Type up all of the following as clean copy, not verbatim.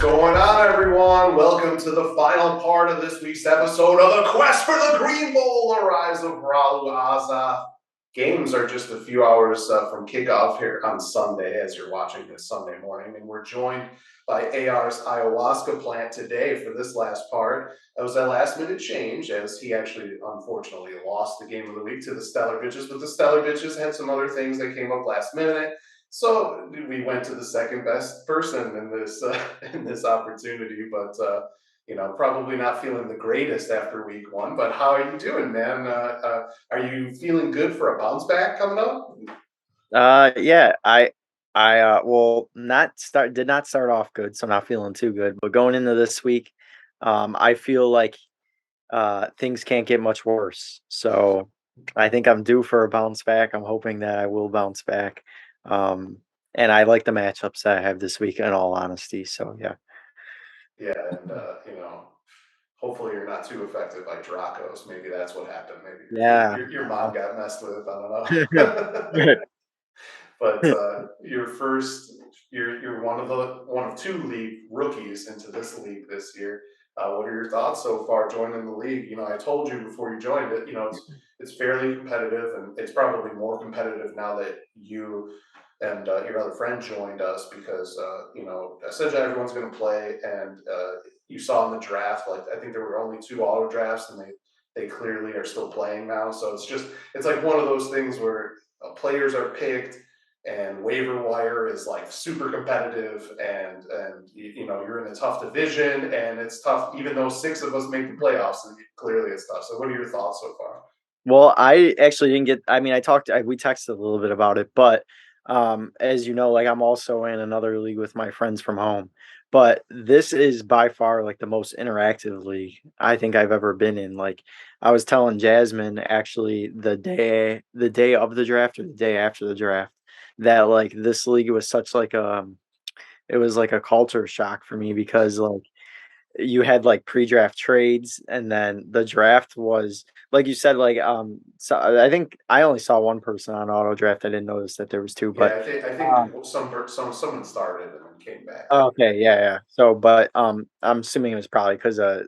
going on, everyone? Welcome to the final part of this week's episode of the Quest for the Green Bowl, the Rise of Ralu Azath. Games are just a few hours from kickoff here on Sunday, as you're watching this Sunday morning, and we're joined by ARs Ayahuasca Plant today for this last part. It was a last-minute change, as he actually, unfortunately, lost the game of the week to the Stellar Bitches, but the Stellar Bitches had some other things that came up last minute. So we went to the second best person in this opportunity, but probably not feeling the greatest after week one. But how are you doing, man? Are you feeling good for a bounce back coming up? Yeah, I well did not start off good, so not feeling too good. But going into this week, I feel like things can't get much worse. So I think I'm due for a bounce back. I'm hoping that I will bounce back. Um, and I like the matchups that I have this week, in all honesty. So yeah. Yeah, and hopefully you're not too affected by Dracos. Maybe that's what happened. Maybe Yeah. your mom got messed with. I don't know. But you're one of two league rookies into this league this year. What are your thoughts so far joining the league? I told you before you joined it. It's fairly competitive, and it's probably more competitive now that you and your other friend joined us because essentially everyone's going to play, and you saw in the draft, like I think there were only two auto drafts, and they clearly are still playing now. So it's like one of those things where players are picked and waiver wire is like super competitive, and you're in a tough division, and it's tough even though six of us make the playoffs, and clearly it's tough. So what are your thoughts so far? Well, I actually didn't get. I mean, we texted a little bit about it, but as you know, like I'm also in another league with my friends from home. But this is by far like the most interactive league I think I've ever been in. Like I was telling Jasmine actually the day of the draft or the day after the draft that like this league was such like it was like a culture shock for me because like you had like pre-draft trades and then the draft was like you said like so I think I only saw one person on auto draft. I didn't notice that there was two, but Yeah, I think um someone started and then came back. okay, yeah. So but I'm assuming it was probably because of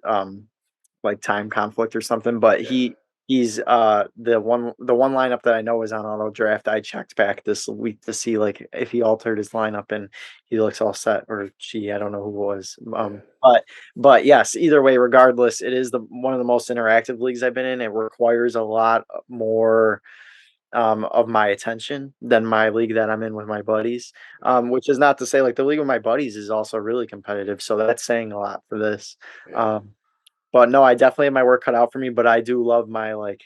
like time conflict or something, but Yeah. he's the one lineup that I know is on auto draft. I checked back this week to see like if he altered his lineup and he looks all set, or she, I don't know who it was. Yeah. But yes, either way, regardless, it is the one of the most interactive leagues I've been in. It requires a lot more of my attention than my league that I'm in with my buddies. Which is not to say like the league with my buddies is also really competitive, so that's saying a lot for this. Yeah. Um, but no, I definitely have my work cut out for me, but I do love my, like,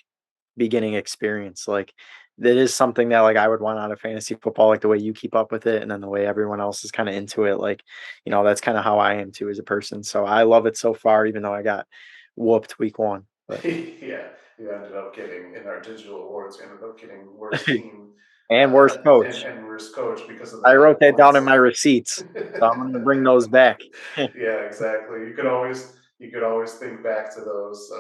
beginning experience, like, that is something that, like, I would want out of fantasy football, like, the way you keep up with it and then the way everyone else is kinda into it, like, that's kinda how I am too as a person, so I love it so far even though I got whooped week 1, but Yeah, you ended up getting in our digital awards. You ended up getting worst team and worst and, coach. and worst coach because of the I wrote net that down in points. my receipts, so I'm gonna bring those back. Yeah, exactly. You could always think back to those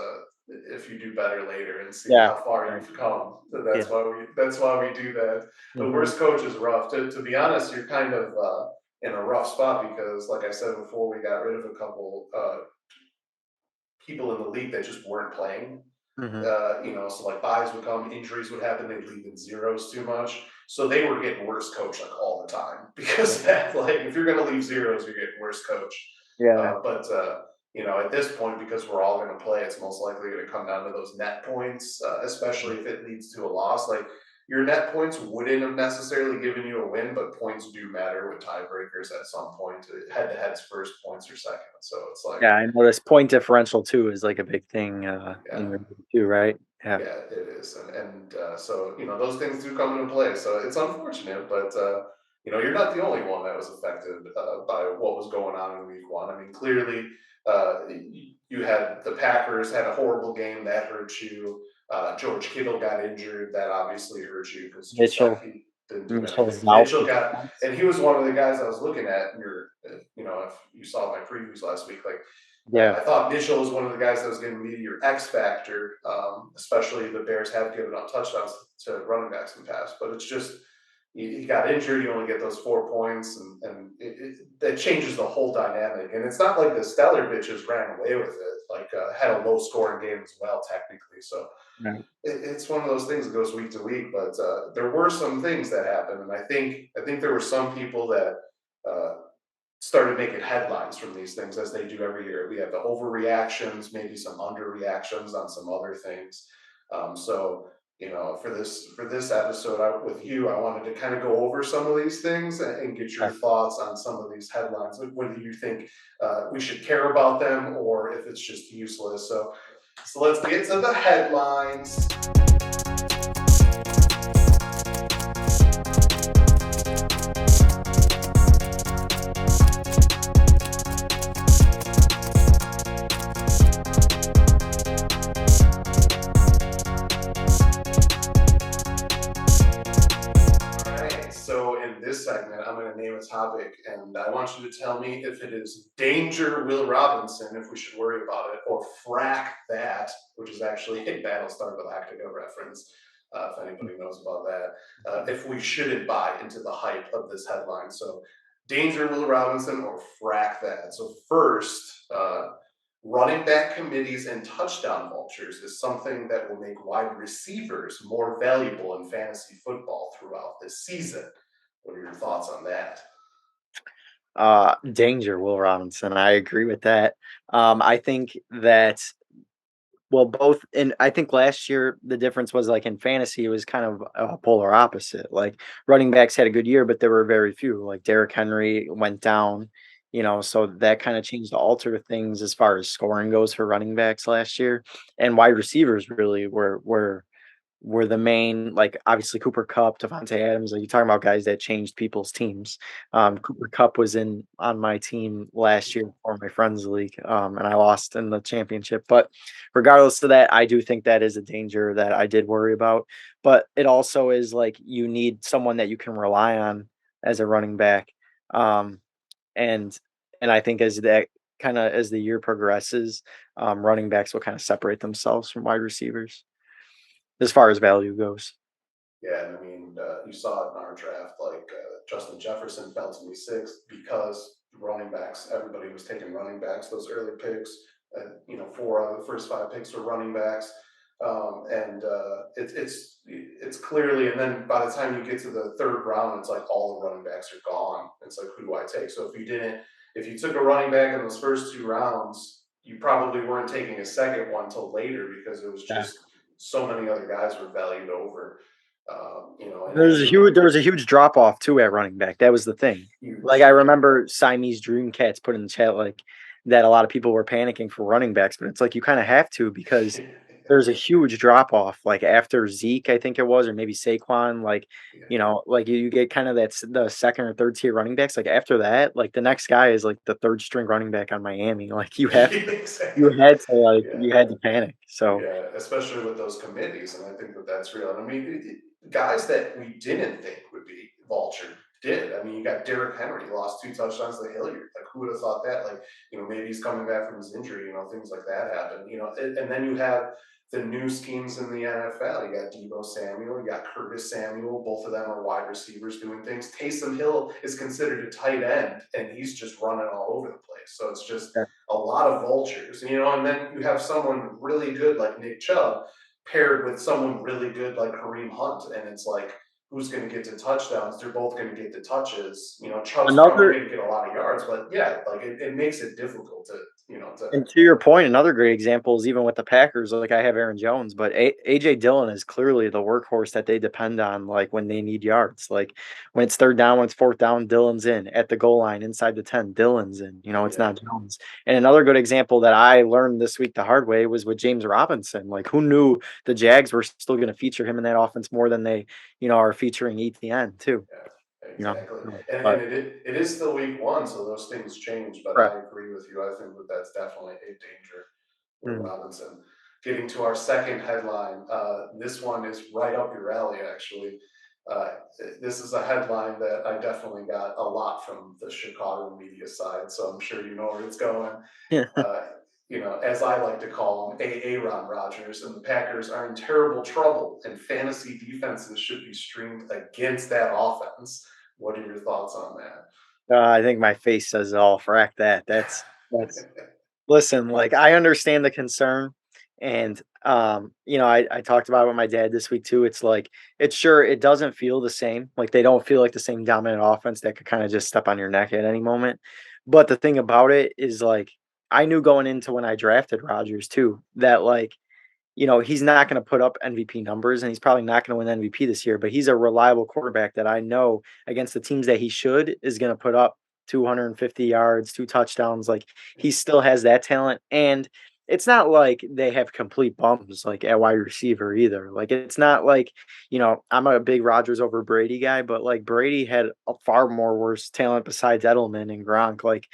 if you do better later and see Yeah, how far right, you've come. So yeah, that's why we do that. The mhm. worst coach is rough. To be honest, you're kind of in a rough spot because, like I said before, we got rid of a couple people in the league that just weren't playing. Mhm. So like buys would come, injuries would happen, they'd leave in zeros too much. So they were getting worse coach like all the time because of that, like if you're gonna leave zeros, you're getting worse coach. Yeah, But at this point, because we're all gonna play, it's most likely gonna come down to those net points, especially if it leads to a loss. Like your net points wouldn't have necessarily given you a win, but points do matter with tiebreakers at some point. Head to head's first, points or second. So it's like, yeah, I noticed point differential too is, like, a big thing, in yeah. your league too, right? Yeah. Yeah, it is, and so those things do come into play. So it's unfortunate, but you're not the only one that was affected by what was going on in Week One. I mean, clearly, you had the Packers had a horrible game that hurt you. George Kittle got injured, that obviously hurt you because Mitchell Giuseppe didn't do Mitchell's anything. out Mitchell for 2 got, months. and he was one of the guys I was looking at. If you saw my previews last week, like Yeah. I thought Mitchell was one of the guys that was going to be your X factor, especially the Bears have given up touchdowns to running backs in the past. But it's just he got injured, you only get those 4 points, and that changes the whole dynamic. And it's not like the stellar bitches ran away with it, like had a low scoring game as well, technically. So Right. it's one of those things that goes week to week. But there were some things that happened, and I think there were some people that uh, started making headlines from these things as they do every year. We have the overreactions, maybe some underreactions on some other things. So for this episode with you, I wanted to kind of go over some of these things and get your Right. thoughts on some of these headlines, whether you think we should care about them or if it's just useless. So let's get to the headlines. All right, so in this segment, I'm going to name a topic, and I want you to tell me if it is Danger Will Robinson, if we should worry about it, or Frack That, which is actually a Battlestar Galactica reference, if anybody knows about that, if we shouldn't buy into the hype of this headline. So, Danger Will Robinson or Frack That. So, first, running back committees and touchdown vultures is something that will make wide receivers more valuable in fantasy football throughout this season. What are your thoughts on that? Danger, Will Robinson. I agree with that. I think that well, both and I think last year the difference was like in fantasy, it was kind of a polar opposite. Like running backs had a good year, but there were very few. Like Derrick Henry went down, so that kind of changed the alter things as far as scoring goes for running backs last year. And wide receivers really were the main, like obviously Cooper Cup, Devontae Adams. Like you talking about guys that changed people's teams. Cooper Cup was in on my team last year for my friends league, and I lost in the championship. But regardless of that, I do think that is a danger that I did worry about. But it also is like you need someone that you can rely on as a running back, um, and and I think as that kind of as the year progresses, running backs will kind of separate themselves from wide receivers as far as value goes. Yeah, and I mean, you saw it in our draft, like Justin Jefferson fell to me sixth because running backs, everybody was taking running backs, those early picks. 4 out of the first 5 picks were running backs. And it's clearly, and then by the time you get to the third round, it's like all the running backs are gone. It's like, who do I take? So if you took a running back in those first 2 rounds, you probably weren't taking a second one till later because it was Yeah. just so many other guys were valued over. And There was a huge drop off too at running back. That was the thing. Like I huge. remember Siamese Dream Cats put in the chat like that a lot of people were panicking for running backs, but it's like you kind of have to because there's a huge drop off. Like after Zeke, I think it was, or maybe Saquon, like Yeah. like you get kind of the second or third tier running backs. Like after that, like the next guy is like the third string running back on Miami. Like Exactly. Yeah. you had to panic. So Yeah, especially with those committees, and I think that that's real. And I mean, guys that we didn't think would be vulture did. I mean, you got Derrick Henry lost 2 touchdowns to Hilliard. Like, who would have thought that? Like, maybe he's coming back from his injury. Things like that happen. And then you have the new schemes in the NFL. You got Debo Samuel, you got Curtis Samuel. Both of them are wide receivers doing things. Taysom Hill is considered a tight end, and he's just running all over the place. So it's just yeah. a lot of vultures, and then you have someone really good like Nick Chubb paired with someone really good like Kareem Hunt, and it's like, who's going to get the touchdowns? They're both going to get the touches. Chubb's probably Another going to get a lot of yards, but yeah, like it makes it difficult to. And to your point, another great example is even with the Packers. Like I have Aaron Jones, but AJ Dillon is clearly the workhorse that they depend on. Like when they need yards, like when it's third down, when it's fourth down, Dillon's in at the goal line inside the 10. Dillon's in. It's Yeah, not Jones. And another good example that I learned this week the hard way was with James Robinson. Like who knew the Jags were still going to feature him in that offense more than they are featuring ETN too. yeah, You know, exactly. so, And but it is still week one, so those things change. But correct. I agree with you. I think that that's definitely a danger with Mm. Robinson. Getting to our second headline, this one is right up your alley, actually. Uh, this is a headline that I definitely got a lot from the Chicago media side, so I'm sure you know where it's going. Yeah. Uh, as I like to call him, Aaron Rodgers, and the Packers are in terrible trouble, and fantasy defenses should be streamed against that offense. What are your thoughts on that? I think my face says it all. Frack that. That's Listen, like, I understand the concern, and, I talked about it with my dad this week too. It's like, it doesn't feel the same, like, they don't feel like the same dominant offense that could kinda just step on your neck at any moment, but the thing about it is, like, I knew going into when I drafted Rodgers too, that, like, he's not gonna put up MVP numbers, and he's probably not gonna win MVP this year, but he's a reliable quarterback that I know against the teams that he should is gonna put up 250 yards, 2 touchdowns, like, he still has that talent, and it's not like they have complete bums, like, at wide receiver either, like, it's not like, I'm a big Rodgers over Brady guy, but, like, Brady had a far more worse talent besides Edelman and Gronk, like,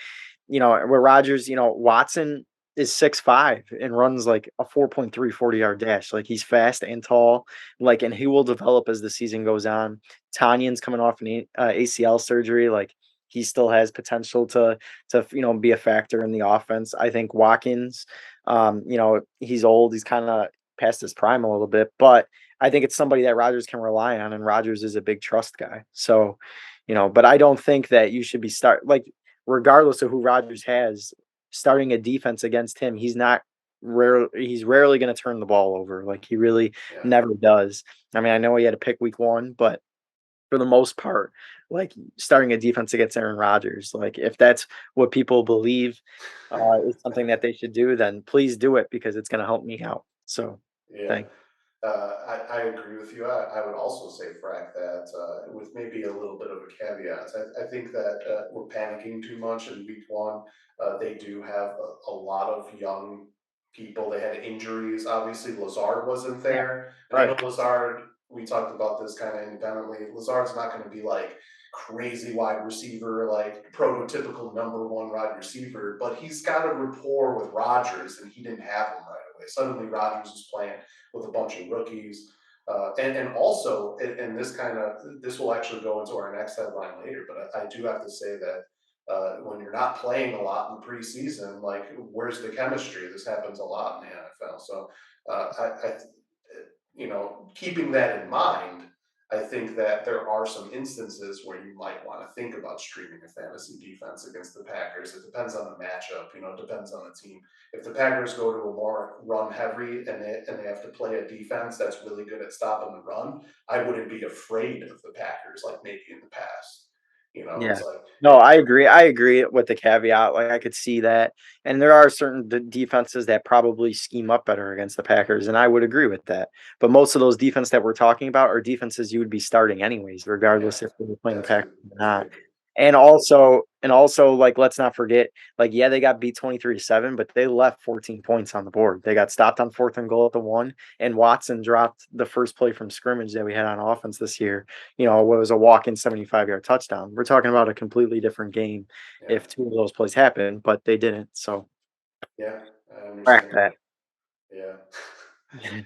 where Rodgers, Watson is 6'5" and runs like a 4.3 40-yard dash. Like, he's fast and tall, like, and he will develop as the season goes on. Tanyan's coming off an ACL surgery. Like, he still has potential to be a factor in the offense. I think Watkins, he's old. He's kind of past his prime a little bit, but I think it's somebody that Rodgers can rely on, and Rodgers is a big trust guy. So, but I don't think that you should be regardless of who Rodgers has, starting a defense against him, he's rarely going to turn the ball over. Like, he really Yeah. never does. I mean, I know he had to pick week 1, but for the most part, like, starting a defense against Aaron Rodgers, like, if that's what people believe is something that they should do, then please do it because it's going to help me out. So, Yeah. thank I agree with you. I would also say, Frack, that with maybe a little bit of a caveat. I think that we're panicking too much in week 1. They do have a lot of young people. They had injuries. Obviously, Lazard wasn't Yeah, there. And I know right. Lazard, we talked about this kind of independently. Lazard's not going to be like crazy wide receiver, like prototypical number 1 wide receiver, but he's got a rapport with Rodgers, and he didn't have him right away. Suddenly, Rodgers is playing with a bunch of rookies. And also, and this will actually go into our next headline later, but I do have to say that when you're not playing a lot in the preseason, like, where's the chemistry? This happens a lot in the NFL. So keeping that in mind, I think that there are some instances where you might want to think about streaming a fantasy defense against the Packers. It depends on the matchup, it depends on the team. If the Packers go to a more run heavy and they have to play a defense that's really good at stopping the run, I wouldn't be afraid of the Packers like maybe in the past. Yeah. It's like No, I agree. I agree with the caveat. Like, I could see that. And there are certain defenses that probably scheme up better against the Packers, and I would agree with that. But most of those defense that we're talking about are defenses you would be starting anyways, yeah, regardless if they were playing the Packers or that's a not. good And also, like, let's not forget, like, yeah, they got beat 23-7, but they left 14 points on the board. They got stopped on 4th and goal at the 1, and Watson dropped the first play from scrimmage that we had on offense this year. What was a walk-in 75-yard touchdown. We're talking about a completely different game yeah, if 2 of those plays happened, but they didn't. So, yeah, I crack understand. that. Yeah.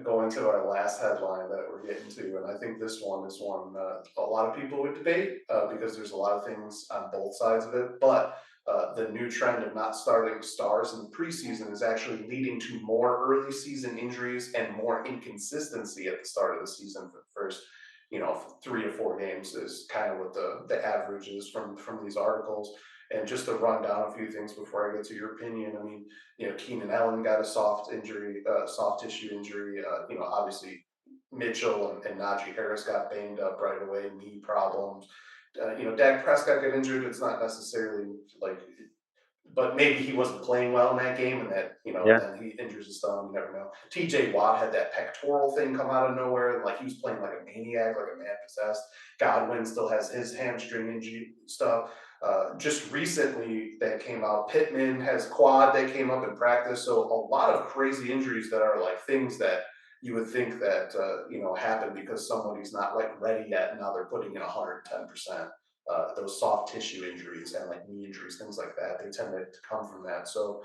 Go into our last headline that we're getting to, and I think this one is one a lot of people would debate because there's a lot of things on both sides of it. But the new trend of not starting stars in the preseason is actually leading to more early season injuries and more inconsistency at the start of the season for the first, 3 or 4 games is kind of what the average is from these articles. And just to run down a few things before I get to your opinion, I mean, Keenan Allen got a soft injury, soft tissue injury. Obviously Mitchell and Najee Harris got banged up right away, knee problems. Dak Prescott got injured. It's not necessarily like, but maybe he wasn't playing well in that game, and that Yeah. then he injures his thumb. You never know. T.J. Watt had that pectoral thing come out of nowhere, and like he was playing like a maniac, like a man possessed. Godwin still has his hamstring injury stuff. Just recently, that came out. Pittman has quad that came up in practice. So a lot of crazy injuries that are like things that you would think that happen because somebody's not like ready yet. And now they're putting in 110%. Those soft tissue injuries and like knee injuries, things like that, they tend to come from that. So,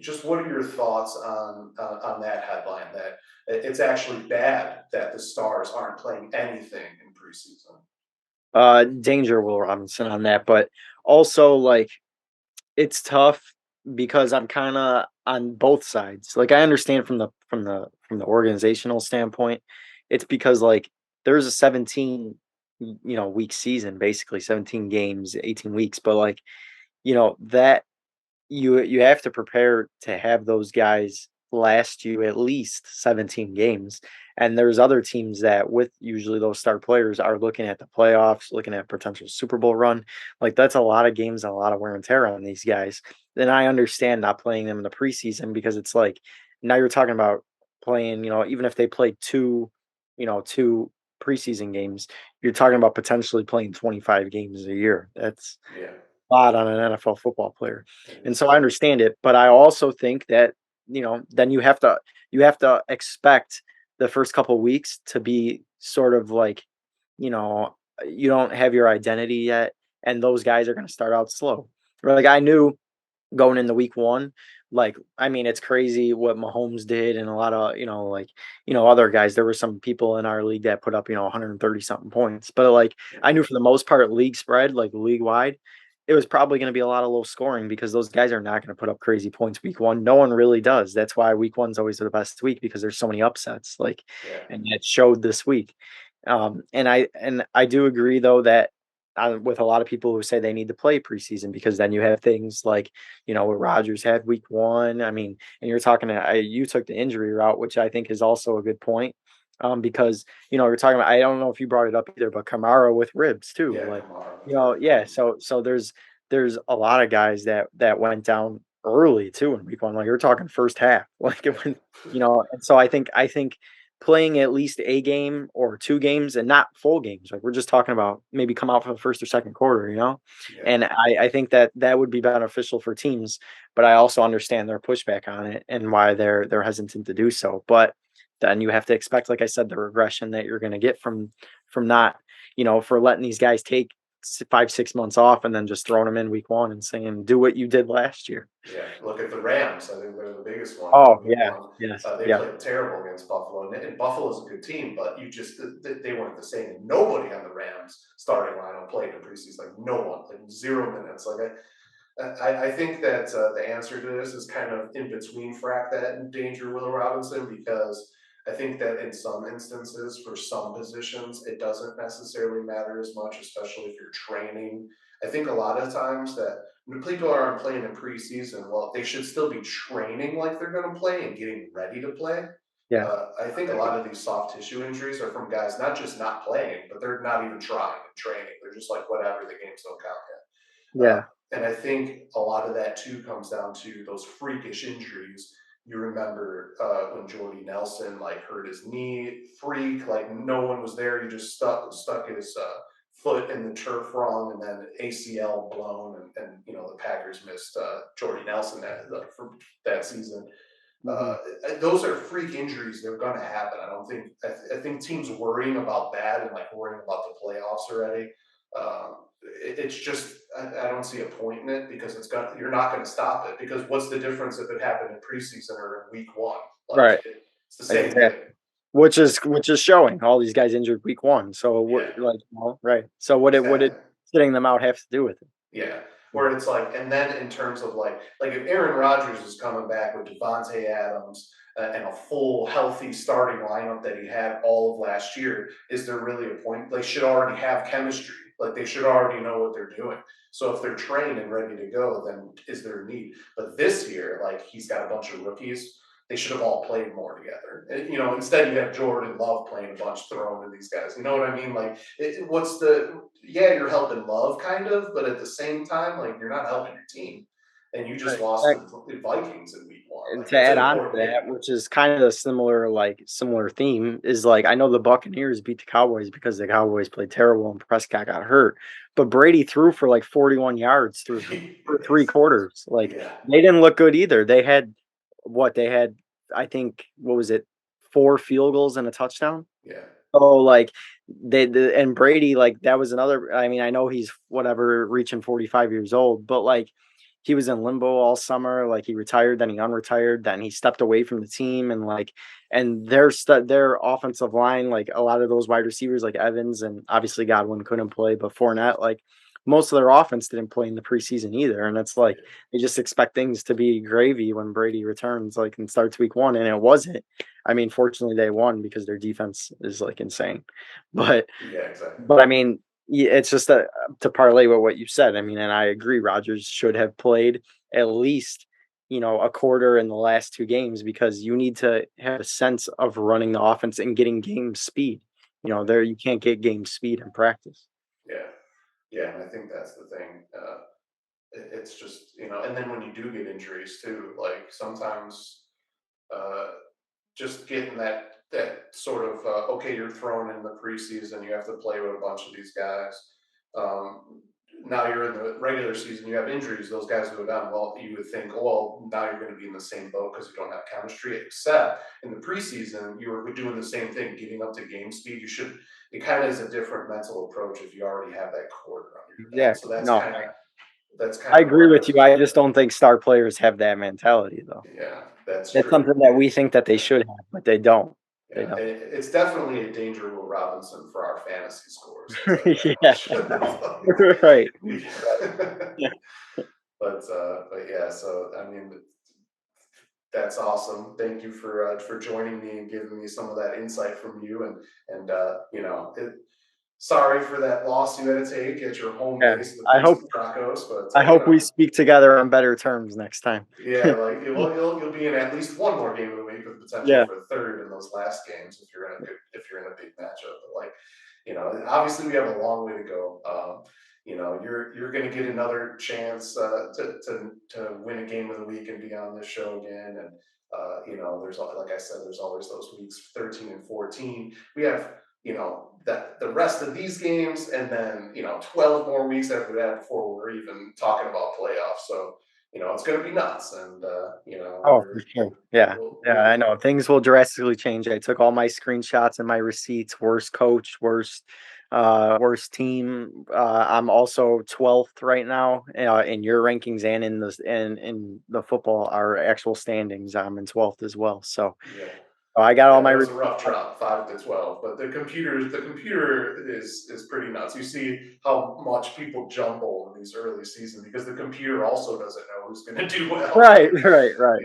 just what are your thoughts on that headline? That it's actually bad that the stars aren't playing anything in preseason. Danger Will Robinson on that, but also, like, it's tough. because I'm kind of on both sides. Like I understand from the organizational standpoint, it's because like there's a 17 week season, basically 17 games, 18 weeks, but like that you have to prepare to have those guys last you at least 17 games. And there's other teams that with usually those star players are looking at the playoffs, looking at potential Super Bowl run. Like that's a lot of games and a lot of wear and tear on these guys. Then I understand not playing them in the preseason because it's like now you're talking about playing, even if they play two preseason games, you're talking about potentially playing 25 games a year. That's Yeah, lot on an NFL football player. it And is. so I understand it, but I also think that, then you have to expect the first couple weeks to be sort of like, you know, you don't have your identity yet and those guys are going to start out slow. Or like I knew going into week one. Like, I mean, it's crazy what Mahomes did and a lot of, other guys. There were some people in our league that put up, 130 something points. But like I knew for the most part, league spread, like league wide, it was probably going to be a lot of low scoring because those guys are not going to put up crazy points week one. No one really does. That's why week one's always the best week because there's so many upsets. Like, Yeah. and it showed this week. And I do agree though that with a lot of people who say they need to play preseason because then you have things like what Rodgers had week one. I mean, and you're talking you took the injury route, which I think is also a good point. Because you're talking about I don't know if you brought it up either, but Kamara with ribs too. Yeah, Like, Kamara with ribs. yeah. So there's a lot of guys that went down early too in week one. Like you're talking first half. Like it Yeah. went, and so I think playing at least a game or two games and not full games. Like we're just talking about maybe come out for the first or second quarter. Yeah. And I think that would be beneficial for teams, but I also understand their pushback on it and why they're hesitant to do so. But then you have to expect, like I said, the regression that you're going to get from not, for letting these guys take 5 6 months off and then just throwing them in week one and saying, do what you did last year. Yeah, look at the Rams. I think they're the biggest one Oh in week yeah, one. yes, They yeah, played terrible against Buffalo, and Buffalo's a good team, but they weren't the same. Nobody on the Rams starting lineup played in preseason. Like no one, like 0 minutes. Like I think that the answer to this is kind of in between Frack that and Danger Will Robinson because I think that in some instances, for some positions, it doesn't necessarily matter as much, especially if you're training. I think a lot of times that when people aren't playing in preseason, well, they should still be training like they're going to play and getting ready to play. yeah, I think a lot of these soft tissue injuries are from guys not just not playing, but they're not even trying in training. They're just like, whatever, the games don't count yet. yeah, And I think a lot of that too comes down to those freakish injuries. You remember when Jordy Nelson like hurt his knee, freak, like no one was there. He just stuck his foot in the turf wrong, and then ACL blown, and the Packers missed Jordy Nelson for that season. hmm Those are freak injuries. They're going to happen. I don't think. I think teams worrying about that and like worrying about the playoffs already. It's just I don't see a point in it because you're not going to stop it because what's the difference if it happened in preseason or in week one? Like right, it's the same thing. exactly. Which is showing all these guys injured week one. So what Yeah, like right. So what did exactly. sitting them out have to do with it? Yeah, where it's like, and then in terms of like if Aaron Rodgers is coming back with Devontae Adams and a full healthy starting lineup that he had all of last year, is there really a point? They should already have chemistry. Like they should already know what they're doing. So if they're trained and ready to go, then is there a need? But this year, like he's got a bunch of rookies. They should have all played more together. Instead you have Jordan Love playing a bunch, throwing to these guys. You know what I mean? Like, what's the yeah, you're helping Love kind of, but at the same time, like you're not helping your team. And you just Right. lost to the Vikings in week one. And Like to that's add an on to important that, game. which is kind of a similar theme, is like I know the Buccaneers beat the Cowboys because the Cowboys played terrible and Prescott got hurt, but Brady threw for like 41 yards through three quarters. Like Yeah, they didn't look good either. They had I think what was it, 4 field goals and a touchdown. yeah, So like and Brady, like that was another. I mean, I know he's whatever reaching 45 years old, but like he was in limbo all summer. Like he retired, then he unretired, then he stepped away from the team, and their offensive line, like a lot of those wide receivers, like Evans and obviously Godwin couldn't play, but Fournette, like most of their offense didn't play in the preseason either. And it's like they just expect things to be gravy when Brady returns, like and starts week one, and it wasn't. I mean, fortunately they won because their defense is like insane. But Yeah, exactly. but I mean, it's just that to parlay with what you said. I mean, and I agree, Rodgers should have played at least, a quarter in the last two games because you need to have a sense of running the offense and getting game speed. There you can't get game speed in practice. Yeah, yeah, and I think that's the thing. It's just and then when you do get injuries too, like sometimes uh, just getting that sort of okay, you're thrown in the preseason, you have to play with a bunch of these guys. Um, Now you're in the regular season, you have injuries, those guys go down. Well, you would think, oh, well, now you're going to be in the same boat because you don't have chemistry. Except in the preseason, you were doing the same thing, getting up to game speed. You should. It kind of is a different mental approach if you already have that quarter under your belt. So Exactly. No, that's I kind of agree where I with was you. I going just with don't think star players have that mentality, though. it. Yeah, that's That's true. something that we think that they Yeah. should have, but they don't. They Yeah, don't. it's definitely a danger Will Robinson for our fantasy scores. I'll tell you Yeah. that much. Right. We- Yeah. but yeah, so I mean, that's awesome. Thank you for joining me and giving me some of that insight from you. And sorry for that loss you had to take at your home Yeah. base, the I hope Houston Broncos. But I hope we speak together on better terms next time. yeah, like you'll be in at least one more game of the week with potential Yeah. for a third in those last games if you're in a big matchup. But like, obviously we have a long way to go. You're going to get another chance to win a game of the week and be on this show again. And there's like I said, there's always those weeks 13 and 14. We have that the rest of these games, and then 12 more weeks after that before we're even talking about playoffs. So it's going to be nuts, and Oh, for sure. Yeah. Yeah, I we'll know. Things will drastically change. I took all my screenshots and my receipts. Worst coach, worst team. I'm also 12th right now in your rankings and in the football, our actual standings. I'm in 12th as well. So yeah. I got all Yeah, my that was a receipts. rough drop, 5 to 12. But the computer is pretty nuts. You see how much people jumble in these early seasons because the computer also doesn't know who's going to do well. Right, right, right.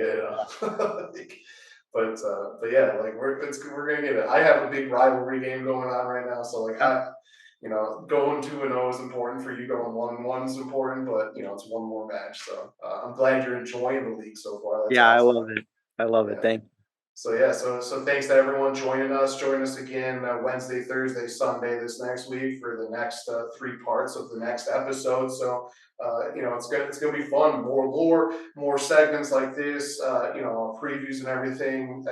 Like, but yeah, like we're gonna get it. I have a big rivalry game going on right now, so like going 2-0 is important for you. Going 1-1 is important, but it's one more match. So I'm glad you're enjoying the league so far. That's Yeah, I awesome. love it. I love it. Yeah. Thank So yeah, so thanks to everyone joining us. Join us again Wednesday, Thursday, Sunday this next week for the next 3 parts of the next episode. So it's gonna be fun. More lore, more segments like this. Previews and everything.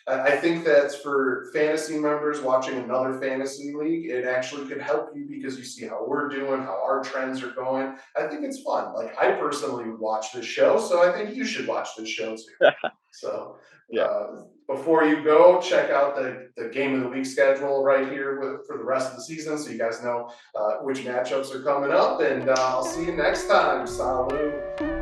I think that's for fantasy members watching another fantasy league. It actually could help you because you see how we're doing, how our trends are going. I think it's fun. Like I personally watch this show, so I think you should watch this show too. you. So Yeah. before you go, check out the game of the week schedule right here for the rest of the season so you guys know which matchups are coming up. And I'll see you next time. Salud.